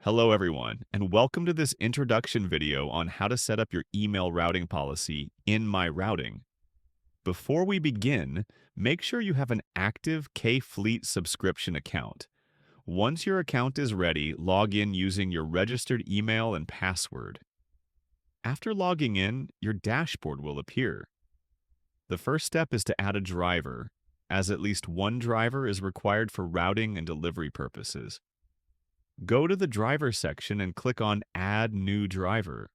Hello everyone, and welcome to this introduction video on how to set up your email routing policy in mAIRouting. Before we begin, make sure you have an active K-Fleet subscription account. Once your account is ready, log in using your registered email and password. After logging in, your dashboard will appear. The first step is to add a driver, as at least one driver is required for routing and delivery purposes. Go to the driver section and click on Add New Driver.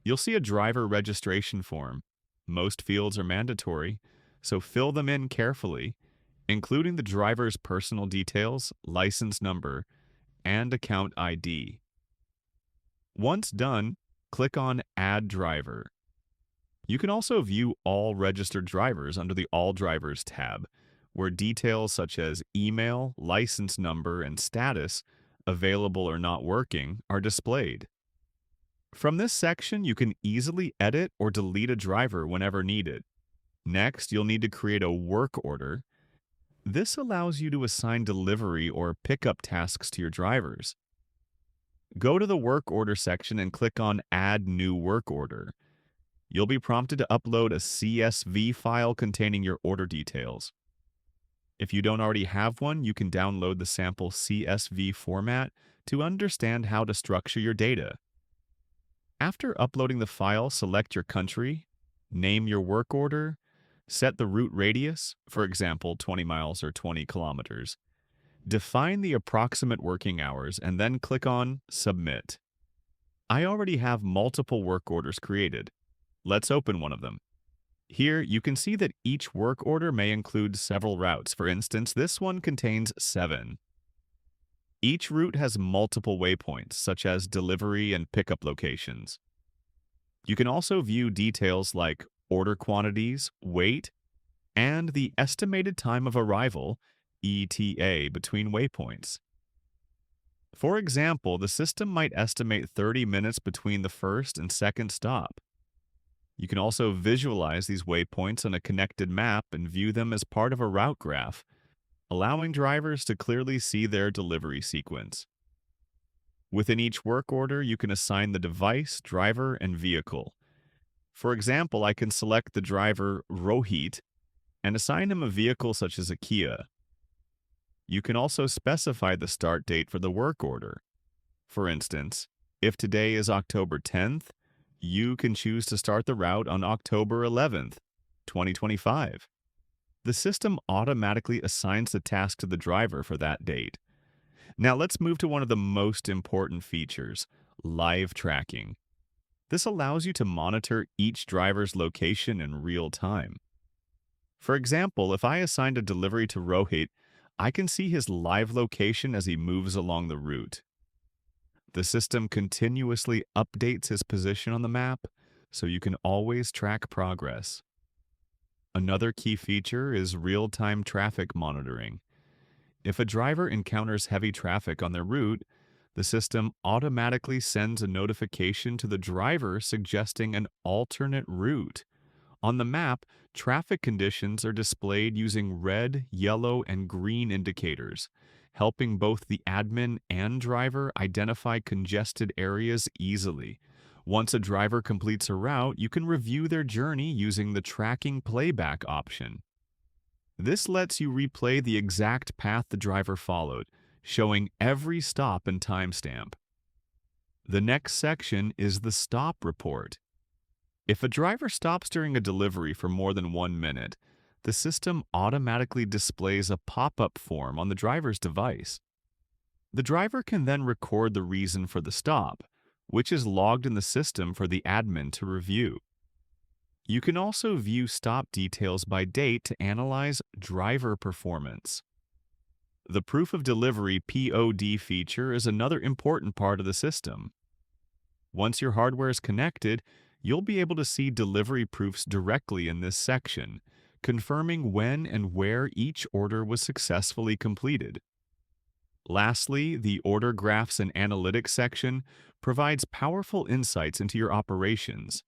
You'll see a driver registration form. Most fields are mandatory, so fill them in carefully, including the driver's personal details, license number, and account ID. Once done, click on Add Driver. You can also view all registered drivers under the All Drivers tab, where details such as email, license number, and status, available or not working, are displayed. From this section, you can easily edit or delete a driver whenever needed. Next, you'll need to create a work order. This allows you to assign delivery or pickup tasks to your drivers. Go to the work order section and click on Add New Work Order. You'll be prompted to upload a CSV file containing your order details. If you don't already have one, you can download the sample CSV format to understand how to structure your data. After uploading the file, select your country, name your work order, set the route radius, for example, 20 miles or 20 kilometers, define the approximate working hours, and then click on Submit. I already have multiple work orders created. Let's open one of them. Here, you can see that each work order may include several routes. For instance, this one contains 7. Each route has multiple waypoints, such as delivery and pickup locations. You can also view details like order quantities, weight, and the estimated time of arrival, ETA, between waypoints. For example, the system might estimate 30 minutes between the first and second stop. You can also visualize these waypoints on a connected map and view them as part of a route graph, allowing drivers to clearly see their delivery sequence. Within each work order, you can assign the device, driver, and vehicle. For example, I can select the driver Rohit and assign him a vehicle such as a Kia. You can also specify the start date for the work order. For instance, if today is October 10th, you can choose to start the route on October 11th, 2025. The system automatically assigns the task to the driver for that date. Now let's move to one of the most important features, live tracking. This allows you to monitor each driver's location in real time. For example, if I assigned a delivery to Rohit, I can see his live location as he moves along the route. The system continuously updates his position on the map, so you can always track progress. Another key feature is real-time traffic monitoring. If a driver encounters heavy traffic on their route, the system automatically sends a notification to the driver suggesting an alternate route. On the map, traffic conditions are displayed using red, yellow, and green indicators, helping both the admin and driver identify congested areas easily. Once a driver completes a route, you can review their journey using the Tracking Playback option. This lets you replay the exact path the driver followed, showing every stop and timestamp. The next section is the stop report. If a driver stops during a delivery for more than 1 minute, the system automatically displays a pop-up form on the driver's device. The driver can then record the reason for the stop, which is logged in the system for the admin to review. You can also view stop details by date to analyze driver performance. The Proof of Delivery (POD) feature is another important part of the system. Once your hardware is connected, you'll be able to see delivery proofs directly in this section, confirming when and where each order was successfully completed. Lastly, the Order Graphs and Analytics section provides powerful insights into your operations.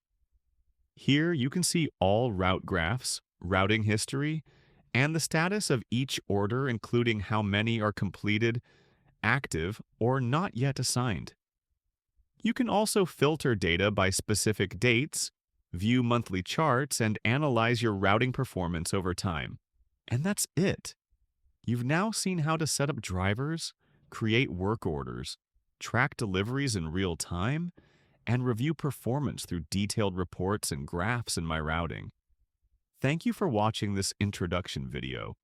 Here you can see all route graphs, routing history, and the status of each order, including how many are completed active, or not yet assigned. You can also filter data by specific dates, view monthly charts, and analyze your routing performance over time. And that's it. You've now seen how to set up drivers, create work orders, track deliveries in real time, and review performance through detailed reports and graphs in mAIRouting. Thank you for watching this introduction video.